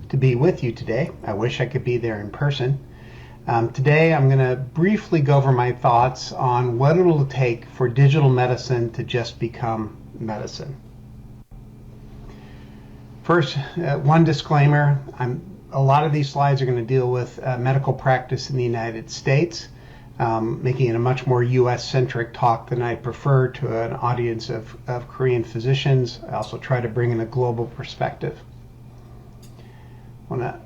To be with you today. I wish I could be there in person. Today I'm going to briefly go over my thoughts on what it'll take for digital medicine to just become medicine. First, one disclaimer. A lot of these slides are going to deal with medical practice in the United States, making it a much more U.S.-centric talk than I prefer to an audience of Korean physicians. I also try to bring in a global perspective. I want to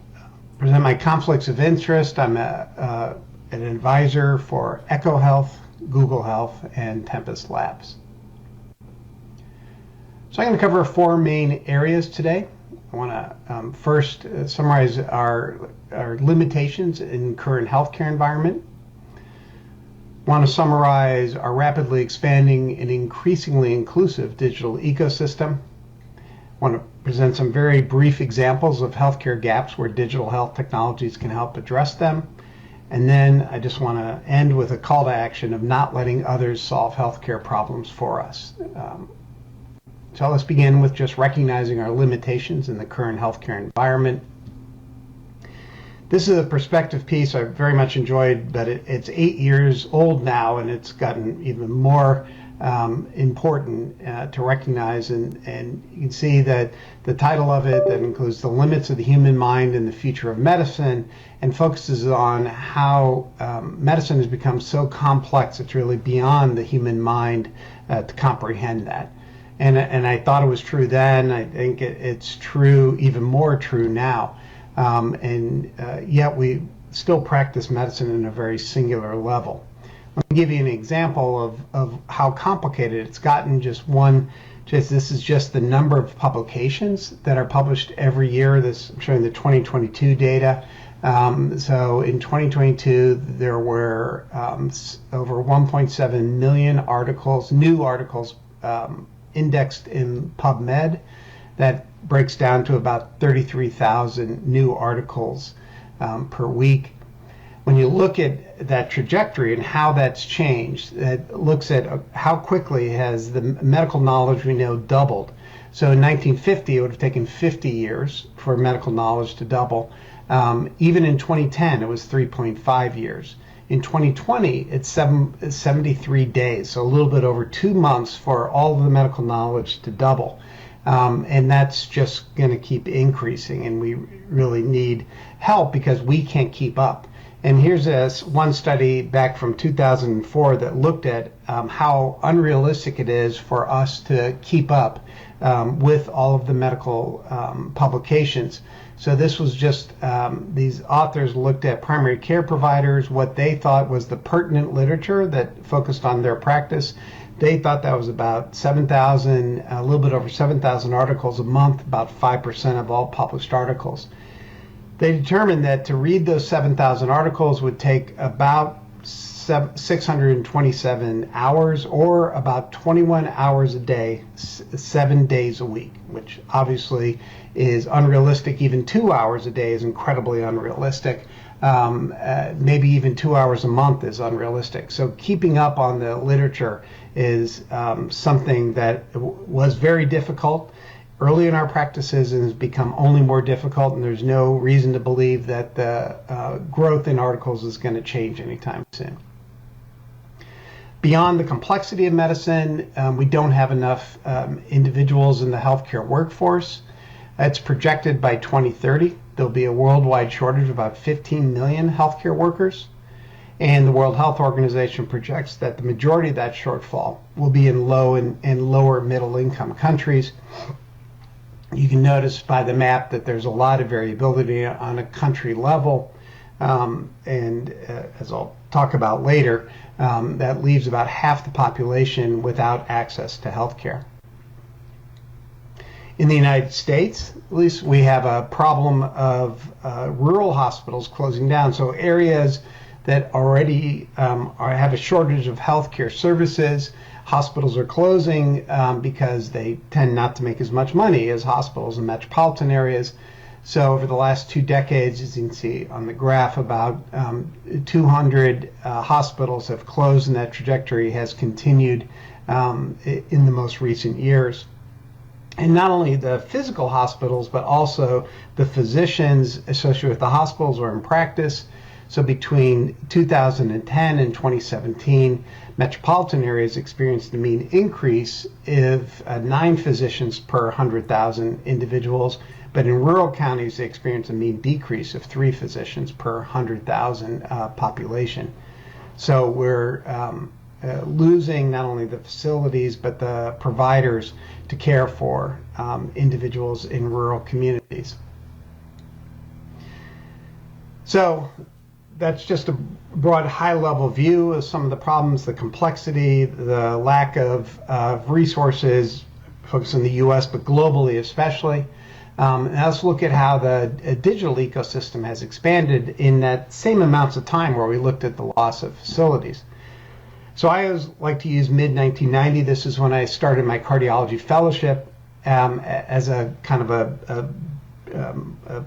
present my conflicts of interest. I'm an advisor for Echo Health, Google Health, and Tempest Labs. So I'm going to cover four main areas today. I want to first summarize our limitations in current healthcare environment. I want to summarize our rapidly expanding and increasingly inclusive digital ecosystem. I want to present some very brief examples of healthcare gaps where digital health technologies can help address them. And then I just want to end with a call to action of not letting others solve healthcare problems for us. So let's begin with just recognizing our limitations in the current healthcare environment. This is a perspective piece I very much enjoyed, but it's 8 years old now, and it's gotten even more important to recognize, and you can see that the title of it that includes the limits of the human mind and the future of medicine, and focuses on how medicine has become so complex it's really beyond the human mind to comprehend that. And I thought it was true then. I think it's true, even more true now, yet we still practice medicine in a very singular level. Let me give you an example of how complicated it's gotten. This is just the number of publications that are published every year. I'm showing the 2022 data. So in 2022, there were over 1.7 million articles, new articles, indexed in PubMed. That breaks down to about 33,000 new articles per week. When you look at that trajectory and how that's changed, it looks at how quickly has the medical knowledge we know doubled. So in 1950, it would have taken 50 years for medical knowledge to double. Even in 2010, it was 3.5 years. In 2020, it's 73 days, so a little bit over 2 months for all of the medical knowledge to double. And that's just going to keep increasing, and we really need help because we can't keep up. And here's one study back from 2004 that looked at how unrealistic it is for us to keep up with all of the medical publications. So this was just, these authors looked at primary care providers, what they thought was the pertinent literature that focused on their practice. They thought that was about 7,000, a little bit over 7,000 articles a month, about 5% of all published articles. They determined that to read those 7,000 articles would take about 627 hours, or about 21 hours a day, 7 days a week, which obviously is unrealistic. Even 2 hours a day is incredibly unrealistic. Maybe even 2 hours a month is unrealistic. So keeping up on the literature is something that was very difficult early in our practices and has become only more difficult, and there's no reason to believe that the growth in articles is going to change anytime soon. Beyond the complexity of medicine, we don't have enough individuals in the healthcare workforce. It's projected by 2030 there'll be a worldwide shortage of about 15 million healthcare workers, and the World Health Organization projects that the majority of that shortfall will be in low and lower middle income countries. You can notice by the map that there's a lot of variability on a country level, and as I'll talk about later, that leaves about half the population without access to healthcare. In the United States, at least, we have a problem of rural hospitals closing down. So areas that already have a shortage of healthcare services, hospitals are closing because they tend not to make as much money as hospitals in metropolitan areas. So over the last 2 decades, as you can see on the graph, about 200 hospitals have closed, and that trajectory has continued in the most recent years. And not only the physical hospitals, but also the physicians associated with the hospitals or in practice. So between 2010 and 2017, metropolitan areas experienced a mean increase of 9 physicians per 100,000 individuals, but in rural counties they experienced a mean decrease of 3 physicians per 100,000 population. So we're losing not only the facilities but the providers to care for individuals in rural communities. So that's just a broad high-level view of some of the problems, the complexity, the lack of resources, focused in the U.S., but globally especially. And let's look at how the digital ecosystem has expanded in that same amounts of time where we looked at the loss of facilities. So I always like to use mid-1990. This is when I started my cardiology fellowship as a kind of a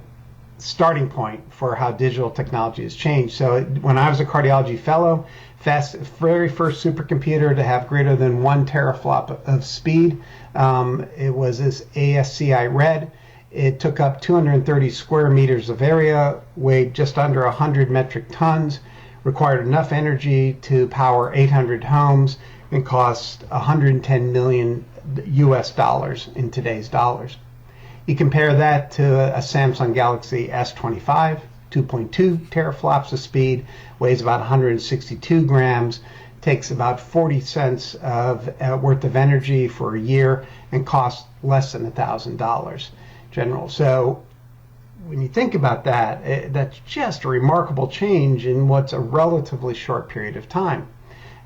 starting point for how digital technology has changed. So when I was a cardiology fellow, very first supercomputer to have greater than 1 teraflop of speed, it was this ASCI Red. It took up 230 square meters of area, weighed just under 100 metric tons, required enough energy to power 800 homes, and cost 110 million US dollars in today's dollars. You compare that to a Samsung Galaxy S25, 2.2 teraflops of speed, weighs about 162 grams, takes about 40 cents worth of energy for a year, and costs less than $1,000 general. So when you think about that, that's just a remarkable change in what's a relatively short period of time.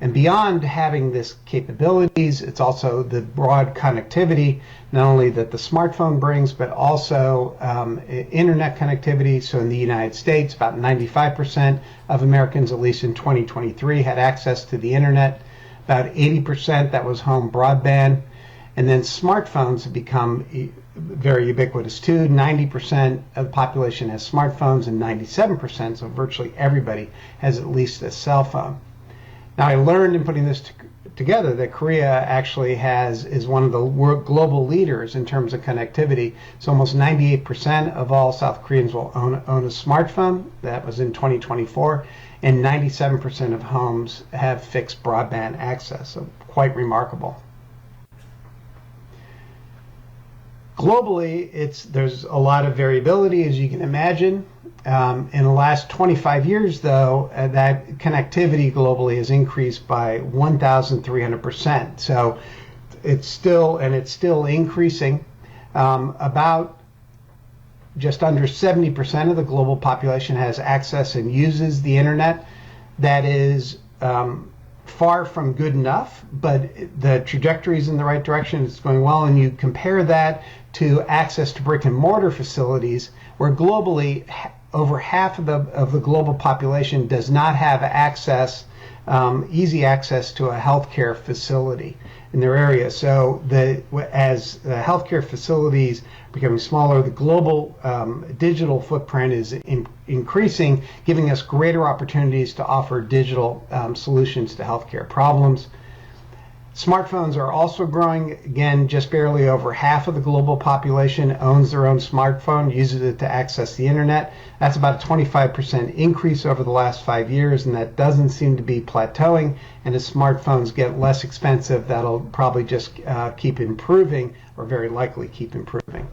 And beyond having this capabilities, it's also the broad connectivity, not only that the smartphone brings, but also internet connectivity. So in the United States, about 95% of Americans, at least in 2023, had access to the internet. About 80% that was home broadband. And then smartphones have become very ubiquitous too. 90% of the population has smartphones, and 97%, so virtually everybody, has at least a cell phone. Now, I learned in putting this together that Korea actually is one of the global leaders in terms of connectivity. So almost 98% of all South Koreans will own a smartphone. That was in 2024. And 97% of homes have fixed broadband access. So quite remarkable. Globally, there's a lot of variability, as you can imagine. In the last 25 years, though, that connectivity globally has increased by 1,300%. So it's still increasing. About just under 70% of the global population has access and uses the internet. That is far from good enough, but the trajectory is in the right direction. It's going well, and you compare that to access to brick and mortar facilities, where globally over half of the global population does not have access, easy access to a healthcare facility in their area. So as the healthcare facilities are becoming smaller, the global digital footprint is increasing, giving us greater opportunities to offer digital solutions to healthcare problems. Smartphones are also growing. Again, just barely over half of the global population owns their own smartphone, uses it to access the internet. That's about a 25% increase over the last 5 years, and that doesn't seem to be plateauing. And as smartphones get less expensive, that'll probably just keep improving, or very likely keep improving.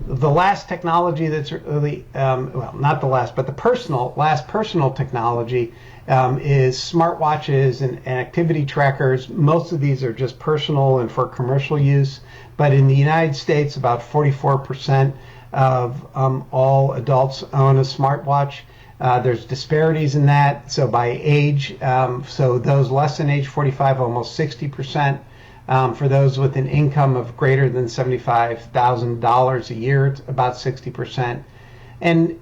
The last technology that's really, well, not the last, but the last personal technology is smartwatches and activity trackers. Most of these are just personal and for commercial use. But in the United States, about 44% of all adults own a smartwatch. There's disparities in that. So by age, so those less than age 45, almost 60%. For those with an income of greater than $75,000 a year, it's about 60%. And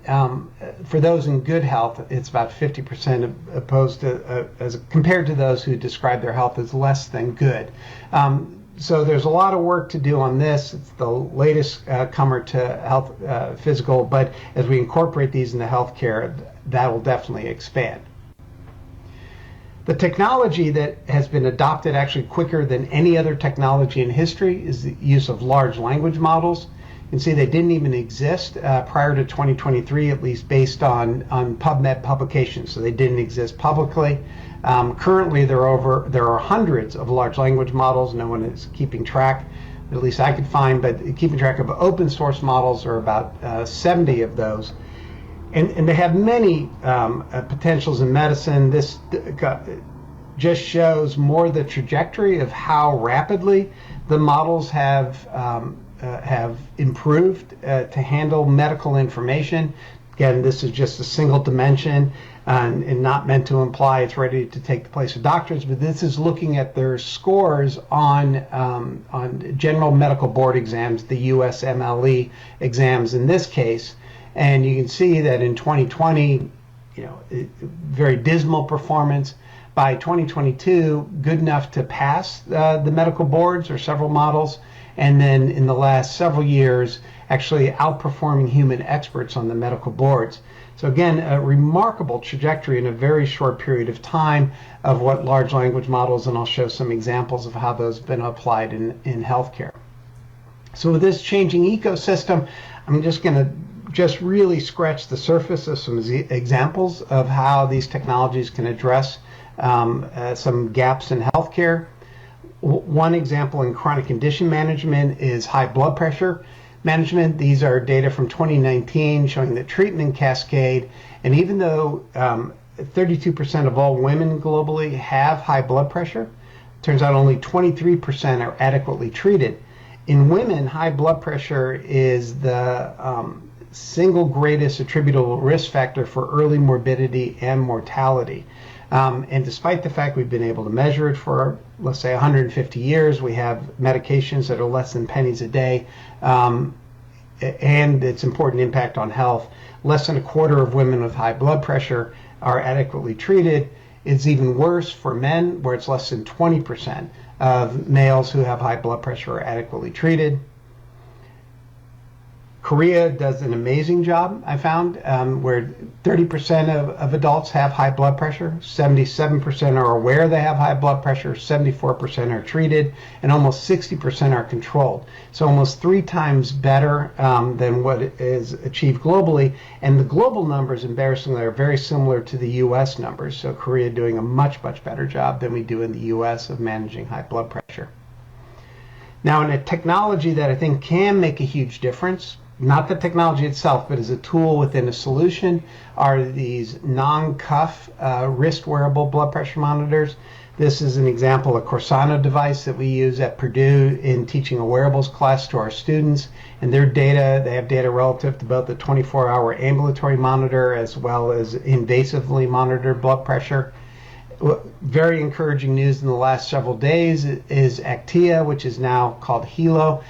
for those in good health, it's about 50%, opposed to as compared to those who describe their health as less than good. So there's a lot of work to do on this. It's the latest comer to health physical, but as we incorporate these into healthcare, that will definitely expand. The technology that has been adopted actually quicker than any other technology in history is the use of large language models. You can see they didn't even exist prior to 2023, at least based on PubMed publications, so they didn't exist publicly. Currently, there are hundreds of large language models. No one is keeping track, at least I could find, but keeping track of open source models are about 70 of those. And they have many potentials in medicine. This just shows more the trajectory of how rapidly the models have improved to handle medical information. Again, this is just a single dimension and not meant to imply it's ready to take the place of doctors, but this is looking at their scores on general medical board exams, the USMLE exams in this case. And you can see that in 2020, very dismal performance. By 2022, good enough to pass the medical boards or several models. And then in the last several years, actually outperforming human experts on the medical boards. So again, a remarkable trajectory in a very short period of time of what large language models, and I'll show some examples of how those have been applied in healthcare. So with this changing ecosystem, I'm just going to really scratch the surface of some examples of how these technologies can address some gaps in healthcare. One example in chronic condition management is high blood pressure management. These are data from 2019 showing the treatment cascade. And even though 32% of all women globally have high blood pressure, turns out only 23% are adequately treated. In women, high blood pressure is the single greatest attributable risk factor for early morbidity and mortality. And despite the fact we've been able to measure it for, let's say, 150 years, we have medications that are less than pennies a day, and its important impact on health. Less than a quarter of women with high blood pressure are adequately treated. It's even worse for men, where it's less than 20% of males who have high blood pressure are adequately treated. Korea does an amazing job, I found, where 30% of adults have high blood pressure, 77% are aware they have high blood pressure, 74% are treated, and almost 60% are controlled. So almost 3 times better than what is achieved globally. And the global numbers, embarrassingly, are very similar to the US numbers. So Korea doing a much, much better job than we do in the US of managing high blood pressure. Now, in a technology that I think can make a huge difference, not the technology itself, but as a tool within a solution, are these non-cuff wrist wearable blood pressure monitors. This is an example, a Corsano device that we use at Purdue in teaching a wearables class to our students. And their data, they have data relative to both the 24-hour ambulatory monitor as well as invasively monitored blood pressure. Very encouraging news in the last several days is Actia, which is now called Hilo,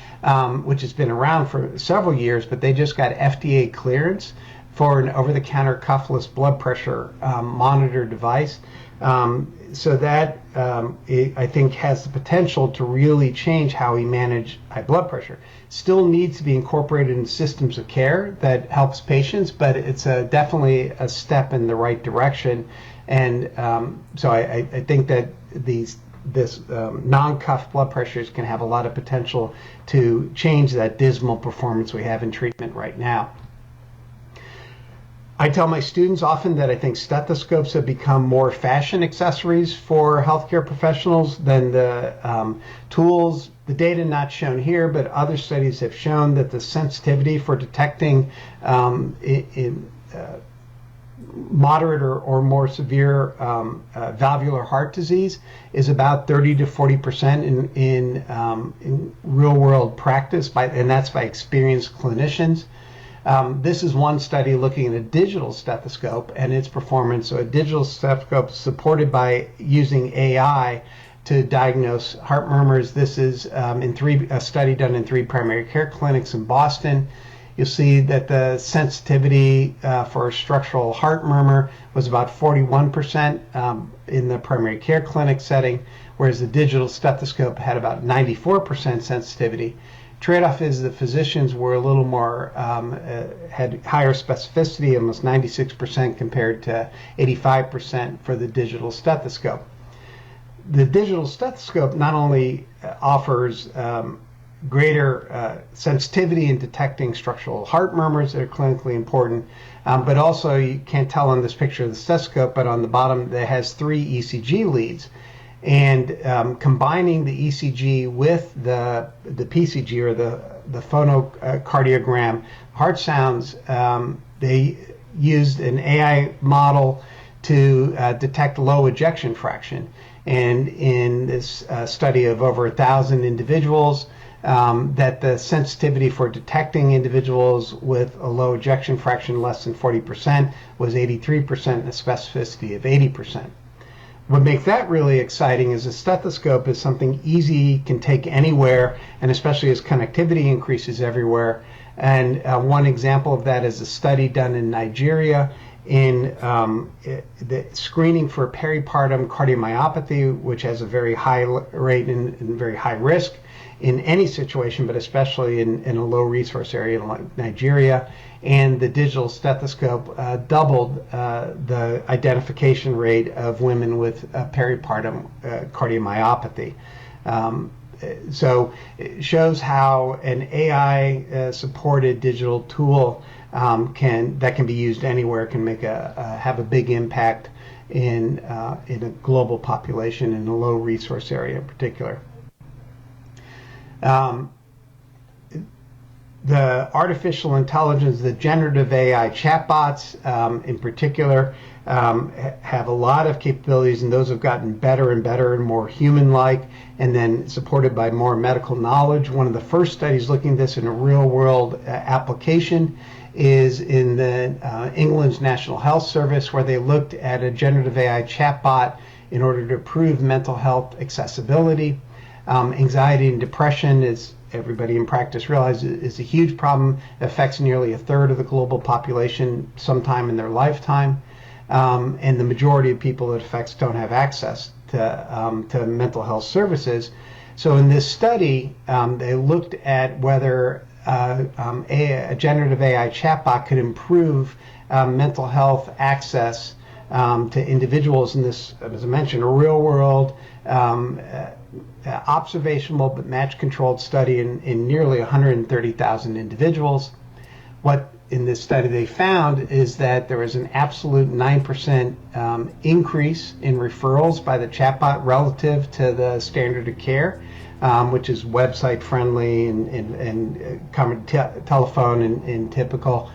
which has been around for several years, but they just got FDA clearance for an over-the-counter cuffless blood pressure monitor device. So that, I think, has the potential to really change how we manage high blood pressure. Still needs to be incorporated in systems of care that helps patients, but it's definitely a step in the right direction. And so I think that this non-cuff blood pressures can have a lot of potential to change that dismal performance we have in treatment right now. I tell my students often that I think stethoscopes have become more fashion accessories for healthcare professionals than the tools. The data not shown here, but other studies have shown that the sensitivity for detecting moderate or more severe valvular heart disease is about 30 to 40% in real-world practice, and that's by experienced clinicians. This is one study looking at a digital stethoscope and its performance. So a digital stethoscope supported by using AI to diagnose heart murmurs. This is a study done in 3 primary care clinics in Boston. You'll see that the sensitivity for a structural heart murmur was about 41% in the primary care clinic setting, whereas the digital stethoscope had about 94% sensitivity. Trade-off is the physicians were a little more, had higher specificity, almost 96% compared to 85% for the digital stethoscope. The digital stethoscope not only offers greater sensitivity in detecting structural heart murmurs that are clinically important, but also, you can't tell on this picture of the stethoscope, but on the bottom it has 3 ECG leads. And combining the ECG with the PCG, or the phonocardiogram heart sounds, they used an AI model to detect low ejection fraction. And in this study of over 1,000 individuals, that the sensitivity for detecting individuals with a low ejection fraction less than 40% was 83%, and a specificity of 80%. What makes that really exciting is a stethoscope is something easy, can take anywhere, and especially as connectivity increases everywhere. And one example of that is a study done in Nigeria in the screening for peripartum cardiomyopathy, which has a very high rate and very high risk in any situation, but especially in a low resource area like Nigeria. And the digital stethoscope doubled the identification rate of women with peripartum cardiomyopathy. So it shows how an AI supported digital tool that can be used anywhere can make have a big impact in a global population, in a low resource area in particular. The artificial intelligence, the generative AI chatbots in particular, have a lot of capabilities, and those have gotten better and better and more human-like, and then supported by more medical knowledge. One of the first studies looking at this in a real-world application is in the England's National Health Service, where they looked at a generative AI chatbot in order to improve mental health accessibility. Anxiety and depression, as everybody in practice realizes, is a huge problem. It affects nearly 1/3 of the global population sometime in their lifetime. And the majority of people it affects don't have access to mental health services. So in this study, they looked at whether a generative AI chatbot could improve mental health access to individuals in this, as I mentioned, a real world observational but match-controlled study in nearly 130,000 individuals. What in this study they found is that there was an absolute 9% increase in referrals by the chatbot relative to the standard of care, which is website friendly and covered telephone and typical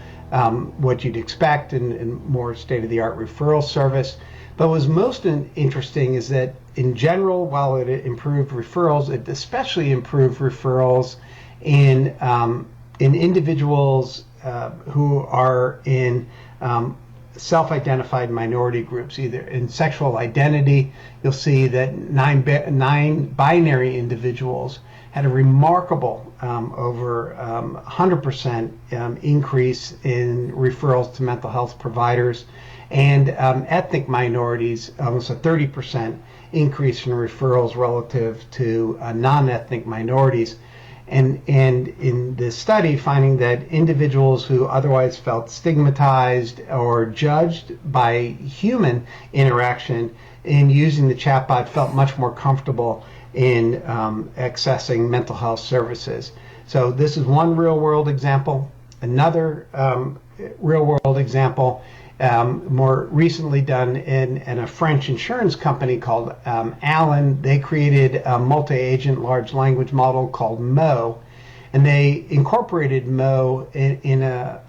what you'd expect in more state-of-the-art referral service. But what was most interesting is that in general, while it improved referrals, it especially improved referrals in individuals who are in self-identified minority groups. Either in sexual identity, you'll see that nine binary individuals had a remarkable over 100% increase in referrals to mental health providers, and ethnic minorities, almost a 30% increase in referrals relative to non-ethnic minorities. And in this study, finding that individuals who otherwise felt stigmatized or judged by human interaction in using the chatbot felt much more comfortable in accessing mental health services. So this is one real-world example. Another real-world example, more recently done in a French insurance company called Alan. They created a multi-agent large language model called Mo, and they incorporated Mo in a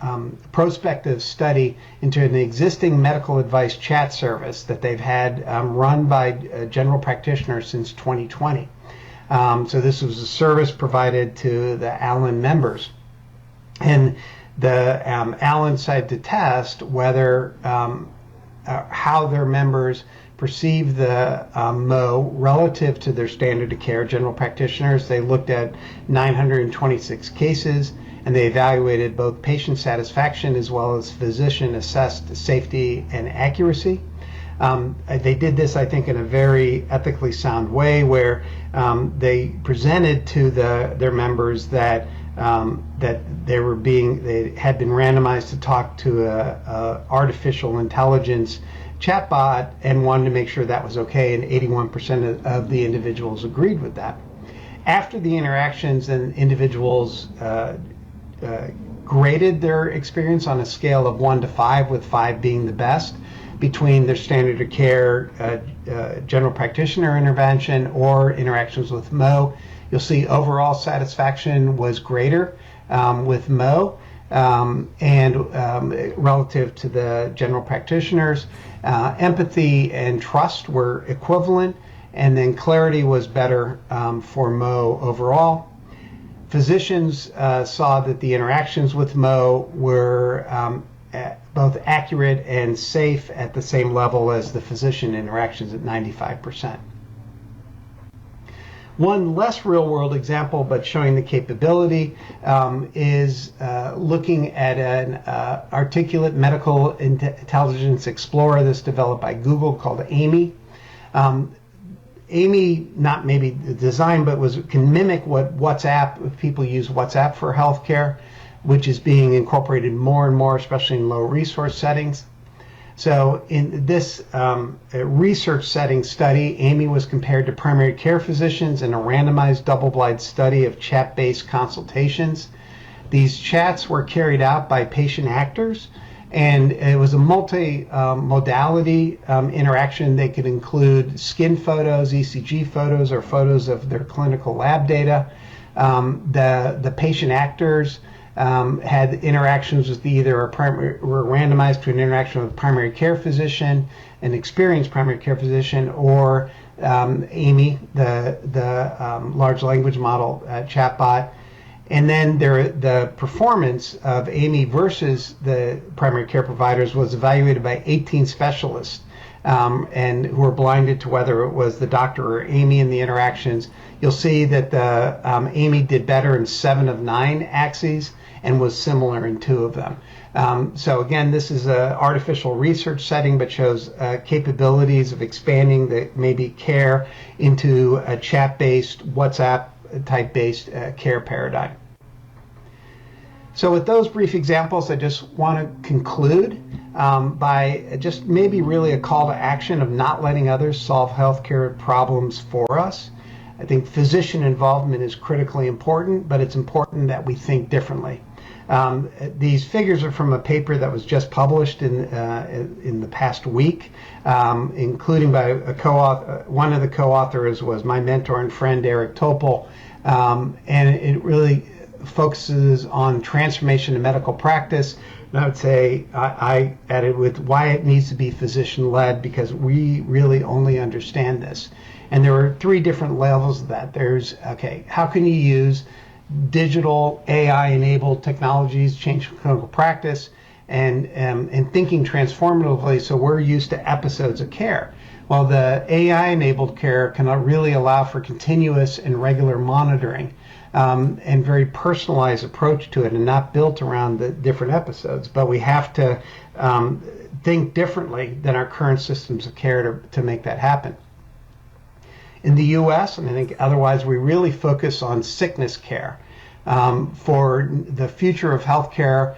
prospective study into an existing medical advice chat service that they've had run by general practitioners since 2020. So this was a service provided to the Alan members. And the Allen decided to test whether how their members perceive the Mo relative to their standard of care general practitioners. They looked at 926 cases, and they evaluated both patient satisfaction as well as physician assessed safety and accuracy. They did this, I think, in a very ethically sound way, where they presented to their members that they had been randomized to talk to a artificial intelligence chatbot and wanted to make sure that was okay, and 81% of the individuals agreed with that. After the interactions, and individuals graded their experience on a scale of 1 to 5, with 5 being the best, between their standard of care, general practitioner intervention, or interactions with Mo. You'll see overall satisfaction was greater with Mo and relative to the general practitioners. Empathy and trust were equivalent, and then clarity was better for Mo overall. Physicians saw that the interactions with Mo were both accurate and safe at the same level as the physician interactions at 95%. One less real-world example, but showing the capability, is looking at an articulate medical intelligence explorer that's developed by Google called Amy. Amy, not maybe the design, but can mimic what WhatsApp, people use WhatsApp for healthcare, which is being incorporated more and more, especially in low resource settings. So in this research setting study, Amy was compared to primary care physicians in a randomized double-blind study of chat-based consultations. These chats were carried out by patient actors, and it was a multi-modality interaction. They could include skin photos, ECG photos, or photos of their clinical lab data. The patient actors had interactions with were randomized to an interaction with a primary care physician, an experienced primary care physician, or Amy, the large language model chatbot. And then the performance of Amy versus the primary care providers was evaluated by 18 specialists, and who were blinded to whether it was the doctor or Amy in the interactions. You'll see that the Amy did better in 7 of 9 axes and was similar in 2 of them. So again, this is an artificial research setting, but shows capabilities of expanding the maybe care into a chat-based, WhatsApp-type-based care paradigm. So with those brief examples, I just want to conclude by just maybe really a call to action of not letting others solve healthcare problems for us. I think physician involvement is critically important, but it's important that we think differently. These figures are from a paper that was just published in the past week, including by a co-author. One of the co-authors was my mentor and friend, Eric Topol, and it really focuses on transformation in medical practice. And I would say I added with why it needs to be physician-led, because we really only understand this. And there are 3 different levels of that. There's, okay, how can you use digital AI-enabled technologies, change clinical practice, and thinking transformatively, so we're used to episodes of care. Well, the AI-enabled care can really allow for continuous and regular monitoring, and very personalized approach to it, and not built around the different episodes. But we have to think differently than our current systems of care to make that happen. In the U.S., and I think otherwise, we really focus on sickness care. For the future of healthcare,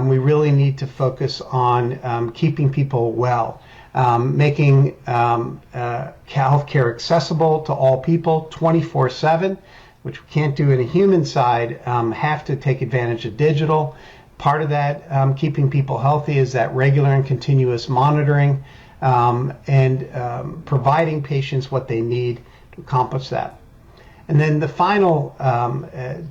we really need to focus on keeping people well, making healthcare accessible to all people 24/7, which we can't do in a human side, have to take advantage of digital. Part of that keeping people healthy is that regular and continuous monitoring, and providing patients what they need to accomplish that. And then the final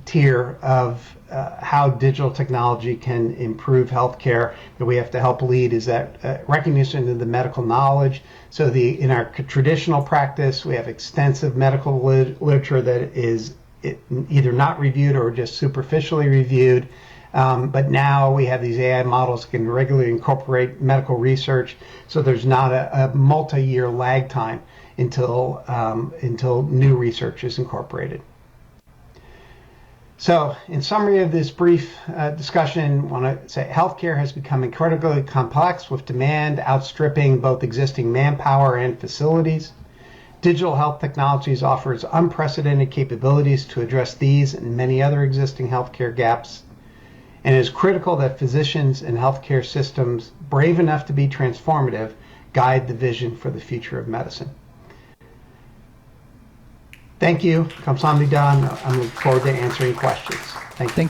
tier of how digital technology can improve healthcare that we have to help lead is that recognition of the medical knowledge. So in our traditional practice, we have extensive medical literature that is either not reviewed or just superficially reviewed. But now we have these AI models that can regularly incorporate medical research, so there's not a multi-year lag time until new research is incorporated. So, in summary of this brief discussion, I want to say healthcare has become incredibly complex with demand outstripping both existing manpower and facilities. Digital health technologies offers unprecedented capabilities to address these and many other existing healthcare gaps. And it is critical that physicians and healthcare systems, brave enough to be transformative, guide the vision for the future of medicine. Thank you. Kamsahamnida. I look forward to answering questions. Thank you.